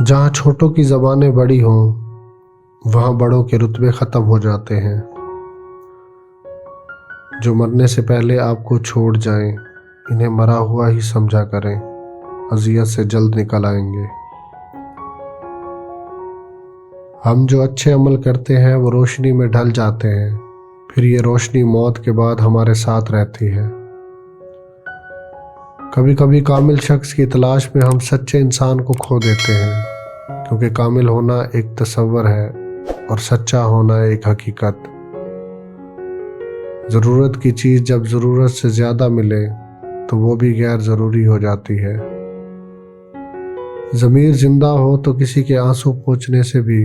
जहाँ छोटों की ज़बानें बड़ी हों, वहाँ बड़ों के रुतबे ख़त्म हो जाते हैं। जो मरने से पहले आपको छोड़ जाएं, इन्हें मरा हुआ ही समझा करें, अज़ियत से जल्द निकल आएंगे। हम जो अच्छे अमल करते हैं वो रोशनी में ढल जाते हैं, फिर ये रोशनी मौत के बाद हमारे साथ रहती है। कभी कभी कामिल शख्स की तलाश में हम सच्चे इंसान को खो देते हैं, क्योंकि कामिल होना एक तसव्वुर है और सच्चा होना एक हकीकत। ज़रूरत की चीज़ जब ज़रूरत से ज़्यादा मिले तो वो भी गैर ज़रूरी हो जाती है। ज़मीर जिंदा हो तो किसी के आंसू पोंछने से भी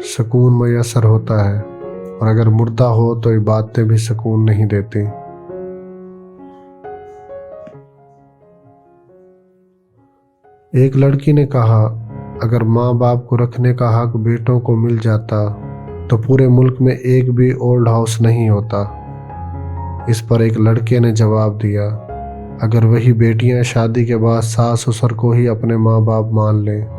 सुकून मैसर होता है, और अगर मुर्दा हो तो इबादतें भी सुकून नहीं देती। एक लड़की ने कहा, अगर माँ बाप को रखने का हक बेटों को मिल जाता तो पूरे मुल्क में एक भी ओल्ड हाउस नहीं होता। इस पर एक लड़के ने जवाब दिया, अगर वही बेटियां शादी के बाद सास ससुर को ही अपने माँ बाप मान लें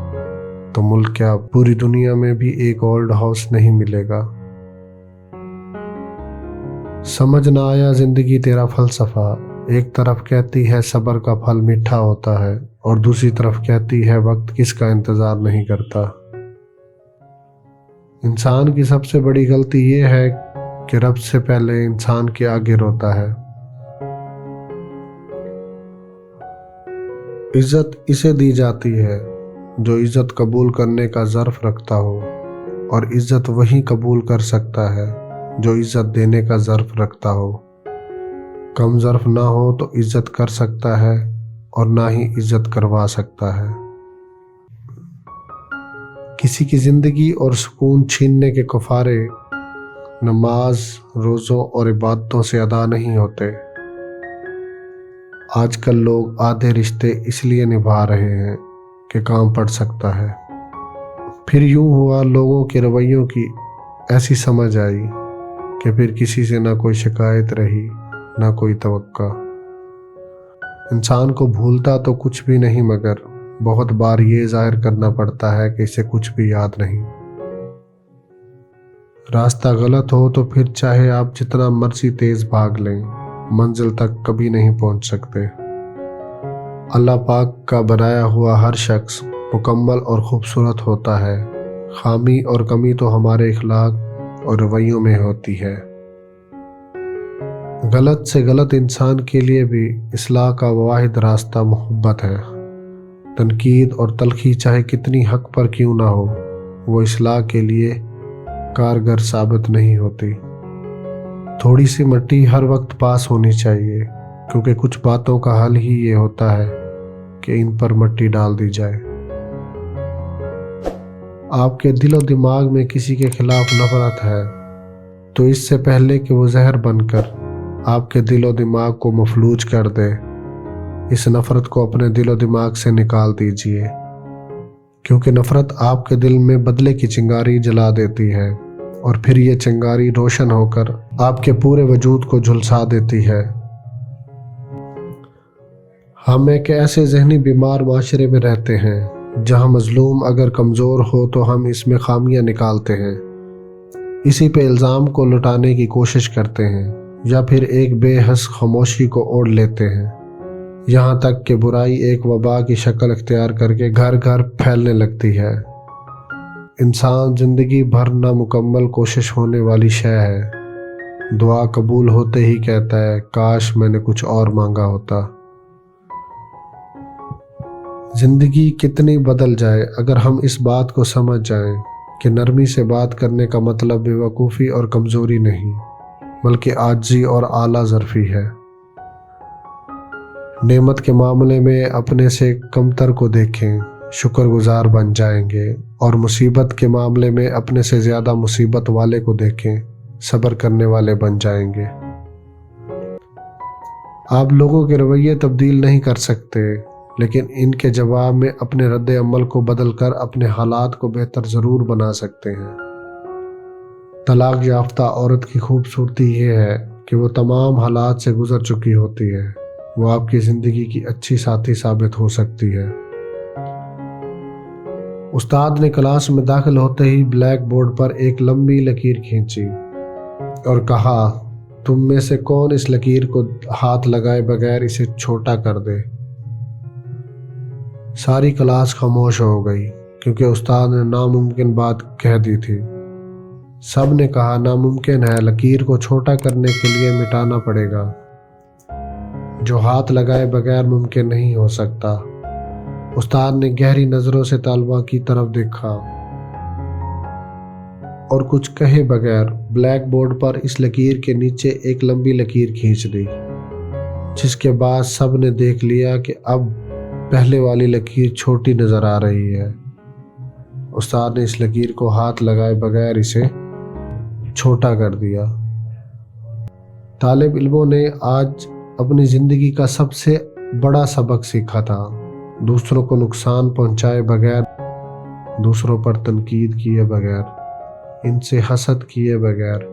तो मुल्क क्या पूरी दुनिया में भी एक ओल्ड हाउस नहीं मिलेगा। समझ ना आया जिंदगी तेरा फलसफा, एक तरफ कहती है सब्र का फल मीठा होता है और दूसरी तरफ कहती है वक्त किसका इंतजार नहीं करता। इंसान की सबसे बड़ी गलती ये है कि रब से पहले इंसान के आगे रोता है। इज्जत इसे दी जाती है जो इज्जत कबूल करने का ज़र्फ रखता हो, और इज्जत वही कबूल कर सकता है जो इज्जत देने का ज़र्फ रखता हो। कम ज़र्फ ना हो तो इज्जत कर सकता है और ना ही इज्जत करवा सकता है। किसी की ज़िंदगी और सुकून छीनने के कुफारे नमाज, रोज़ों और इबादतों से अदा नहीं होते। आजकल लोग आधे रिश्ते इसलिए निभा रहे हैं कि काम पड़ सकता है। फिर यूं हुआ लोगों के रवैयों की ऐसी समझ आई कि फिर किसी से ना कोई शिकायत रही ना कोई तवक्का। इंसान को भूलता तो कुछ भी नहीं, मगर बहुत बार ये जाहिर करना पड़ता है कि इसे कुछ भी याद नहीं। रास्ता गलत हो तो फिर चाहे आप जितना मर्जी तेज भाग लें, मंजिल तक कभी नहीं पहुंच सकते। अल्लाह पाक का बनाया हुआ हर शख्स मुकम्मल और खूबसूरत होता है। खामी और कमी तो हमारे इखलाक और रवैयों में होती है। गलत से गलत इंसान के लिए भी इस्लाह का वाहिद रास्ता मोहब्बत है। तनकीद और तलखी चाहे कितनी हक पर क्यों ना हो, वो इस्लाह के लिए कारगर साबित नहीं होती। थोड़ी सी मिट्टी हर वक्त पास होनी चाहिए, क्योंकि कुछ बातों का हल ही ये होता है कि इन पर मिट्टी डाल दी जाए। आपके दिलो दिमाग में किसी के खिलाफ नफरत है तो इससे पहले कि वो जहर बनकर आपके दिलो दिमाग को मफलूज कर दे, इस नफरत को अपने दिलो दिमाग से निकाल दीजिए, क्योंकि नफरत आपके दिल में बदले की चिंगारी जला देती है और फिर ये चिंगारी रोशन होकर आपके पूरे वजूद को झुलसा देती है। हम एक ऐसे जहनी बीमार माशरे में रहते हैं जहां मजलूम अगर कमज़ोर हो तो हम इसमें खामियां निकालते हैं, इसी पे इल्ज़ाम को लुटाने की कोशिश करते हैं, या फिर एक बेहस खामोशी को ओढ़ लेते हैं, यहाँ तक कि बुराई एक वबा की शक्ल इख्तियार करके घर घर फैलने लगती है। इंसान ज़िंदगी भर नामुकम्मल कोशिश होने वाली शय है। दुआ कबूल होते ही कहता है, काश मैंने कुछ और मांगा होता। ज़िंदगी कितनी बदल जाए अगर हम इस बात को समझ जाएं कि नरमी से बात करने का मतलब बेवकूफ़ी और कमज़ोरी नहीं, बल्कि आजिज़ी और आला ज़र्फ़ी है। नेमत के मामले में अपने से कमतर को देखें, शुक्रगुजार बन जाएंगे, और मुसीबत के मामले में अपने से ज़्यादा मुसीबत वाले को देखें, सब्र करने वाले बन जाएंगे। आप लोगों के रवैये तब्दील नहीं कर सकते, लेकिन इनके जवाब में अपने रद्द अमल को बदल कर अपने हालात को बेहतर ज़रूर बना सकते हैं। तलाक याफ्ता औरत की खूबसूरती ये है कि वो तमाम हालात से गुजर चुकी होती है। वो आपकी ज़िंदगी की अच्छी साथी साबित हो सकती है। استاد نے کلاس میں داخل ہوتے ہی بلیک بورڈ پر ایک لمبی لکیر کھینچی اور کہا، تم میں سے کون اس لکیر کو ہاتھ لگائے بغیر اسے چھوٹا کر دے؟ ساری کلاس خاموش ہو گئی کیونکہ استاد نے ناممکن بات کہہ دی تھی۔ سب نے کہا، ناممکن ہے، لکیر کو چھوٹا کرنے کے لیے مٹانا پڑے گا، جو ہاتھ لگائے بغیر ممکن نہیں ہو سکتا۔ استاد نے گہری نظروں سے طالبہ کی طرف دیکھا اور کچھ کہے بغیر بلیک بورڈ پر اس لکیر کے نیچے ایک لمبی لکیر کھینچ دی، جس کے بعد سب نے دیکھ لیا کہ اب پہلے والی لکیر چھوٹی نظر آ رہی ہے۔ استاد نے اس لکیر کو ہاتھ لگائے بغیر اسے چھوٹا کر دیا۔ طالب علموں نے آج اپنی زندگی کا سب سے بڑا سبق سیکھا تھا، دوسروں کو نقصان پہنچائے بغیر، دوسروں پر تنقید کیے بغیر، ان سے حسد کیے بغیر،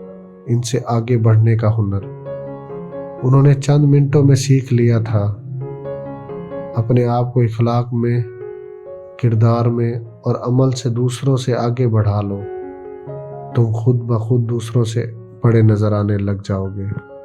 ان سے آگے بڑھنے کا ہنر انہوں نے چند منٹوں میں سیکھ لیا تھا۔ اپنے آپ کو اخلاق میں، کردار میں اور عمل سے دوسروں سے آگے بڑھا لو، تم خود بخود دوسروں سے بڑے نظر آنے لگ جاؤ گے۔